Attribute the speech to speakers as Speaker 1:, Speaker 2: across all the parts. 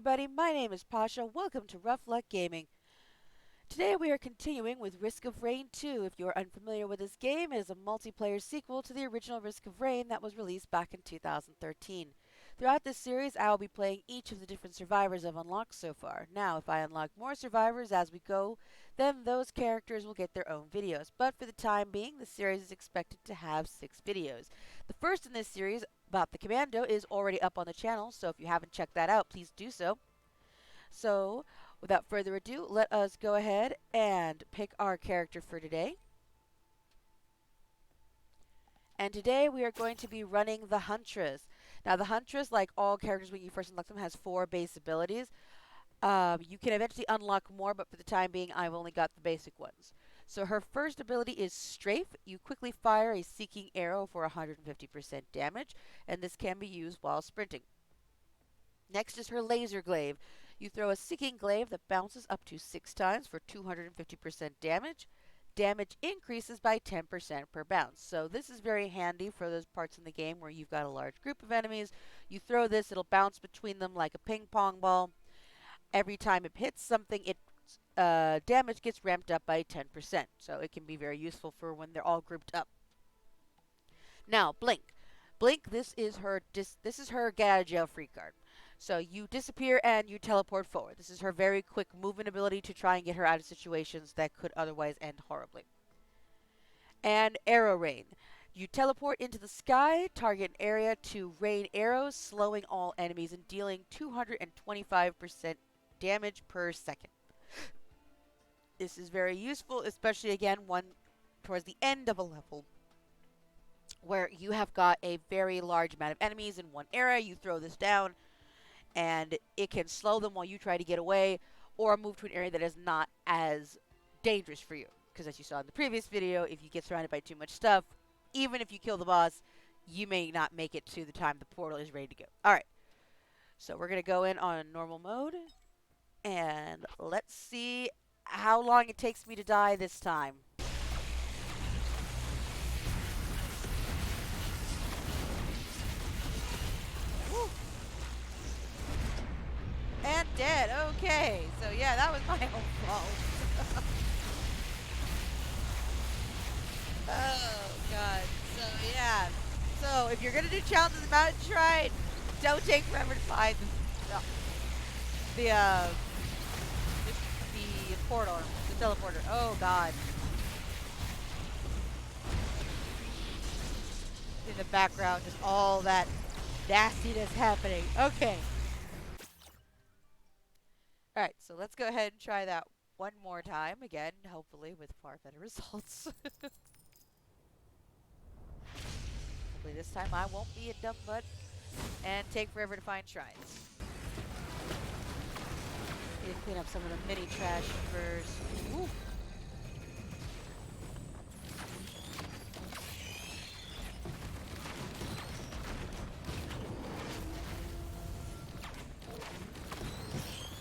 Speaker 1: everybody, my name is Pasha. Welcome to Rough Luck Gaming. Today we are continuing with Risk of Rain 2. If you are unfamiliar with this game, it is a multiplayer sequel to the original Risk of Rain that was released back in 2013. Throughout this series, I will be playing each of the different survivors I've unlocked so far. Now, if I unlock more survivors as we go, then those characters will get their own videos. But for the time being, the series is expected to have 6 videos. The first in this series, about the commando, is already up on the channel, so if you haven't checked that out, please do so. So, without further ado, let us go ahead and pick our character for today. And today we are going to be running the Huntress. Now, the Huntress, like all characters when you first unlock them, has 4 base abilities. You can eventually unlock more, but for the time being, I've only got the basic ones. So her first ability is Strafe. You quickly fire a seeking arrow for 150% damage, and this can be used while sprinting. Next is her Laser Glaive. You throw a seeking glaive that bounces up to 6 times for 250% damage. Damage increases by 10% per bounce. So this is very handy for those parts in the game where you've got a large group of enemies. You throw this, it'll bounce between them like a ping pong ball. Every time it hits something, damage gets ramped up by 10%. So it can be very useful for when they're all grouped up. Now, Blink. Blink, this is her get out of jail free card. So you disappear and you teleport forward. This is her very quick movement ability to try and get her out of situations that could otherwise end horribly. And Arrow Rain. You teleport into the sky, target an area to rain arrows, slowing all enemies and dealing 225% damage per second. This is very useful, especially again towards the end of a level where you have got a very large amount of enemies in one area. You throw this down and it can slow them while you try to get away or move to an area that is not as dangerous for you. Because as you saw in the previous video, if you get surrounded by too much stuff, even if you kill the boss, you may not make it to the time the portal is ready to go. Alright, so we're going to go in on normal mode, and let's see how long it takes me to die this time. Woo. And dead. Okay. So, yeah, that was my own fault. Oh, God. So, yeah. So, if you're going to do challenges in the mountain shrine, don't take forever to find the portal, the teleporter. Oh, God. In the background, just all that nastiness happening. Okay. Alright, so let's go ahead and try that one more time. Again, hopefully with far better results. Hopefully this time I won't be a dumb butt and take forever to find shrines. Need to clean up some of the mini trash first. Ooh.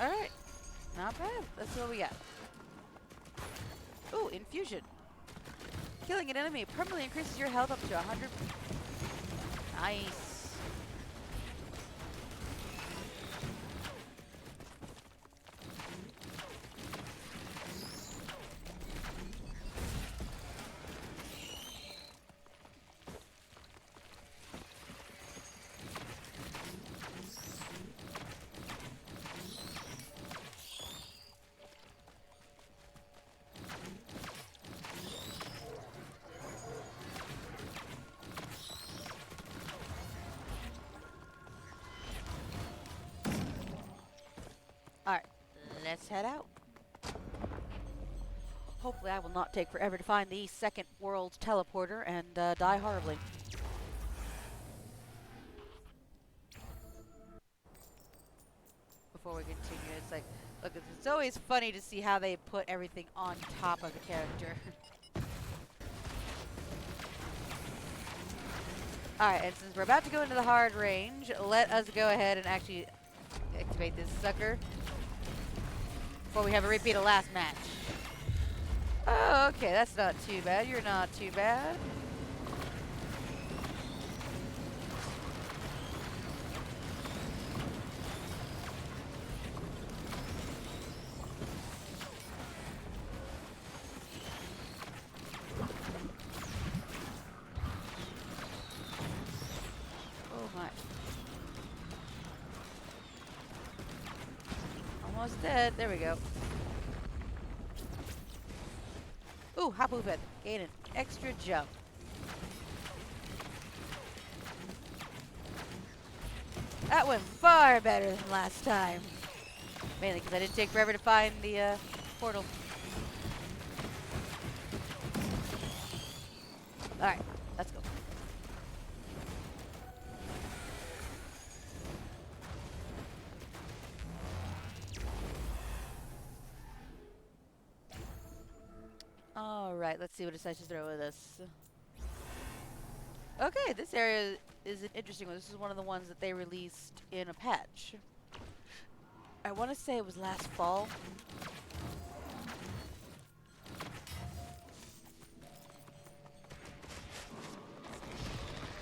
Speaker 1: Alright. Not bad. Let's see what we got. Ooh, infusion. Killing an enemy permanently increases your health up to 100. Nice. Alright, let's head out. Hopefully I will not take forever to find the second world teleporter and die horribly. Before we continue, it's like, look, it's always funny to see how they put everything on top of the character. Alright, and since we're about to go into the hard range, let us go ahead and actually activate this sucker before we have a repeat of last match. Oh, okay, that's not too bad. You're not too bad. almost dead. There we go. Ooh, hop move it. Gain an extra jump. That went far better than last time. Mainly because I didn't take forever to find the portal. Alright, let's go. Alright, let's see what it decides to throw at us. Okay, this area is an interesting one. This is one of the ones that they released in a patch. I want to say it was last fall.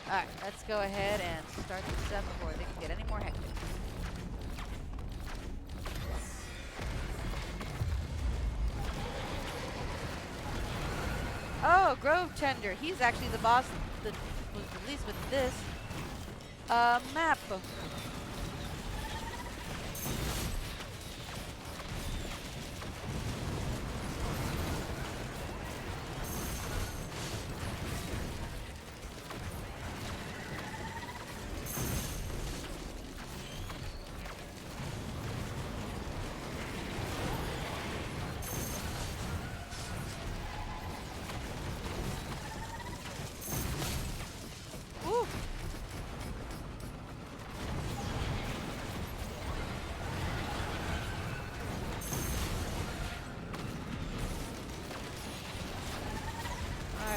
Speaker 1: Alright, let's go ahead and start this up before they can get any more hectic. Oh, Grove Tender. He's actually the boss that was released with this map.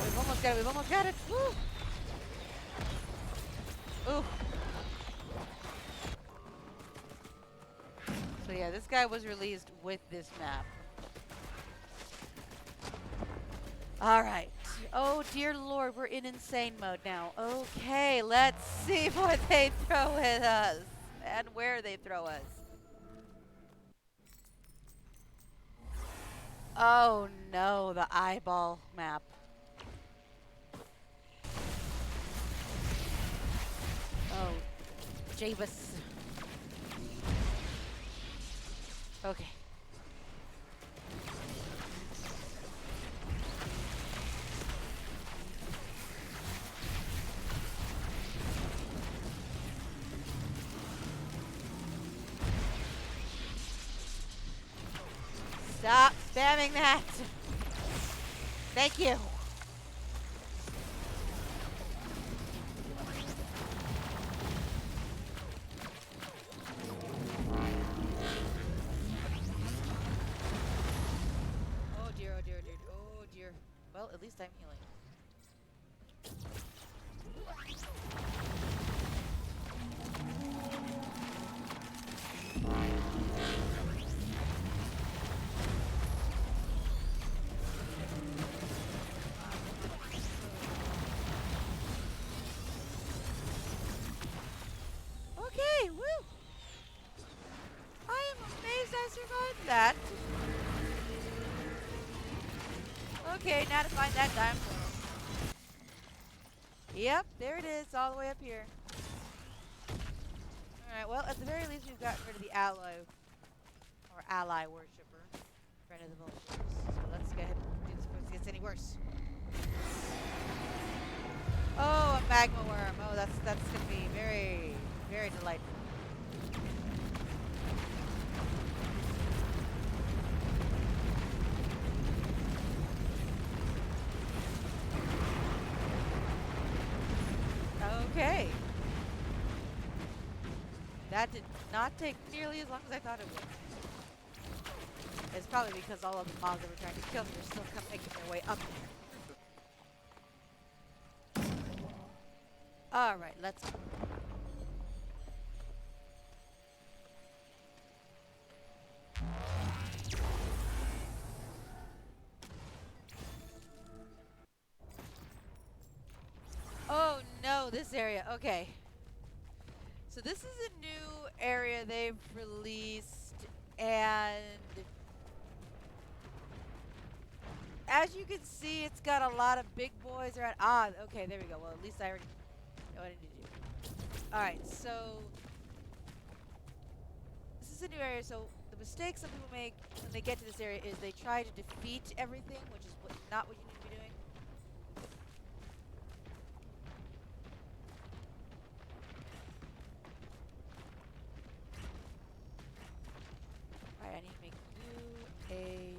Speaker 1: We've almost got it. We've almost got it. Woo! Ooh. So yeah, this guy was released with this map. Alright. Oh dear lord, we're in insane mode now. Okay, let's see what they throw at us. And where they throw us. Oh no, the eyeball map. Oh, Javis. Okay. Stop spamming that. Thank you. Oh dear, oh dear, oh dear, oh dear. Well, at least I'm healing. Okay, woo! I am amazed I survived that. Okay, now to find that time. Yep, there it is, all the way up here. Alright, well, at the very least, we've gotten rid of the ally worshiper. Friend of the vultures. So let's go ahead and do this before it gets any worse. Oh, a magma worm. Oh, that's gonna be very, very delightful. Okay. That did not take nearly as long as I thought it would. It's probably because all of the mobs that were trying to kill me are still making their way up here. Alright, let's go. Oh no, this area. Okay. So this is a new area they've released, and as you can see, it's got a lot of big boys around. Ah, okay, there we go. Well, at least I already know what I need to do. Alright, so this is is a new area, so the mistake some people make when they get to this area is they try to defeat everything, which is not what you need to be doing. Alright, I need to make you a...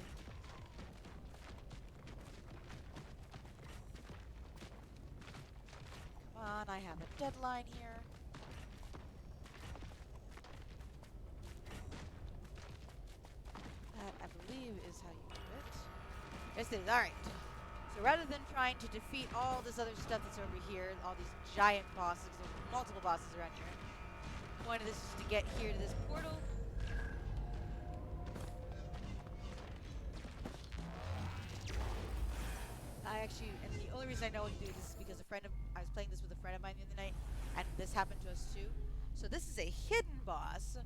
Speaker 1: Come on, I have a deadline here. That, I believe, is how you do it. Yes, it is. Alright. So rather than trying to defeat all this other stuff that's over here, all these giant bosses, there's multiple bosses around here, the point of this is to get here to this portal. And the only reason I know what to do this is because I was playing this with a friend of mine the other night, and this happened to us too. So this is a hidden boss.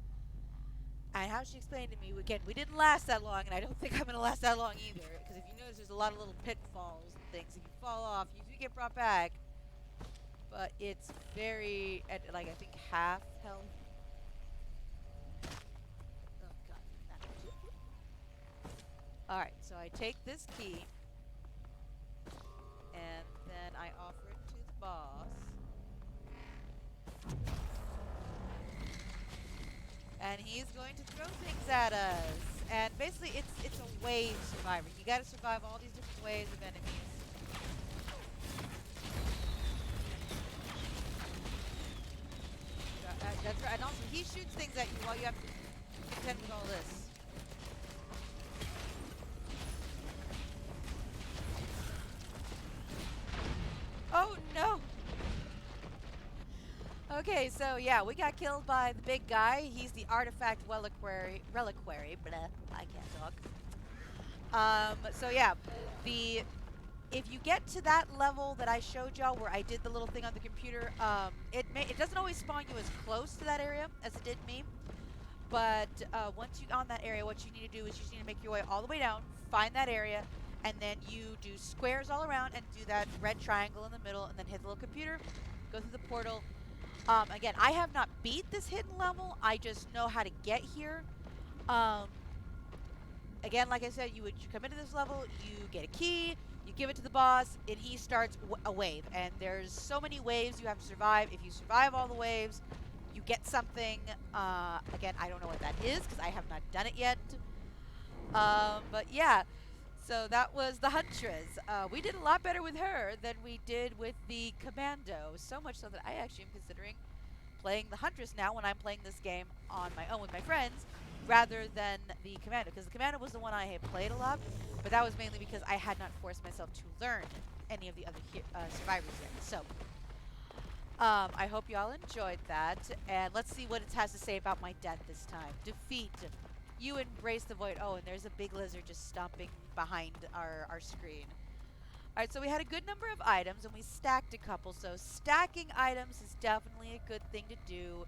Speaker 1: And how she explained to me, again, we didn't last that long, and I don't think I'm going to last that long either. Because if you notice, there's a lot of little pitfalls and things. If you fall off, you do get brought back. But it's very, at like, I think half health. Oh, God. Alright, so I take this key, and then I offer it to the boss. And he's going to throw things at us. And basically, it's a wave survivor. You gotta survive all these different waves of enemies. That's right. And also, he shoots things at you while you have to contend with all this. Oh, no! Okay, so yeah, we got killed by the big guy. He's the artifact reliquary. Blah, I can't talk. So yeah, if you get to that level that I showed y'all where I did the little thing on the computer, it doesn't always spawn you as close to that area as it did me. But once you're on that area, what you need to do is you just need to make your way all the way down, find that area, and then you do squares all around and do that red triangle in the middle, and then hit the little computer, go through the portal. Again, I have not beat this hidden level. I just know how to get here. Again, like I said, you come into this level, you get a key, you give it to the boss, and he starts a wave. And there's so many waves you have to survive. If you survive all the waves, you get something. Again, I don't know what that is because I have not done it yet. But yeah. So that was the Huntress. We did a lot better with her than we did with the Commando. So much so that I actually am considering playing the Huntress now when I'm playing this game on my own with my friends, rather than the Commando. Because the Commando was the one I had played a lot, but that was mainly because I had not forced myself to learn any of the other survivors there. So I hope you all enjoyed that, and let's see what it has to say about my death this time. Defeat. You embrace the void. Oh, and there's a big lizard just stomping behind our screen. Alright, so we had a good number of items, and we stacked a couple. So stacking items is definitely a good thing to do.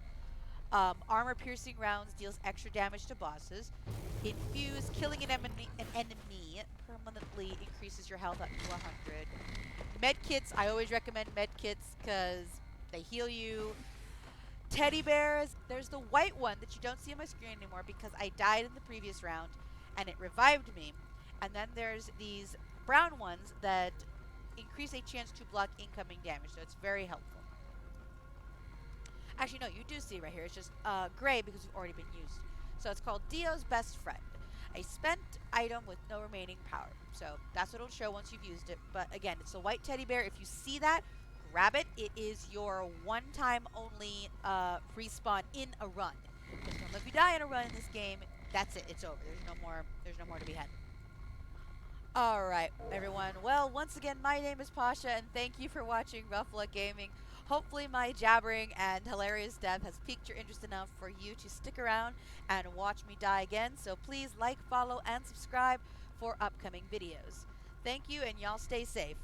Speaker 1: Armor-piercing rounds deals extra damage to bosses. Infuse, killing an enemy permanently increases your health up to 100. Med kits, I always recommend med kits because they heal you. Teddy bears, there's the white one that you don't see on my screen anymore because I died in the previous round and it revived me. And then there's these brown ones that increase a chance to block incoming damage, so it's very helpful. Actually, no, you do see right here. It's just gray because it's already been used. So it's called Dio's Best Friend, a spent item with no remaining power. So that's what it'll show once you've used it. But again, it's a white teddy bear. If you see that, grab it. It is your one-time only respawn in a run. Because if you die in a run in this game, that's it. It's over. There's no more to be had. Alright, everyone. Well, once again, my name is Pasha, and thank you for watching Rough Luck Gaming. Hopefully my jabbering and hilarious death has piqued your interest enough for you to stick around and watch me die again. So please like, follow, and subscribe for upcoming videos. Thank you, and y'all stay safe.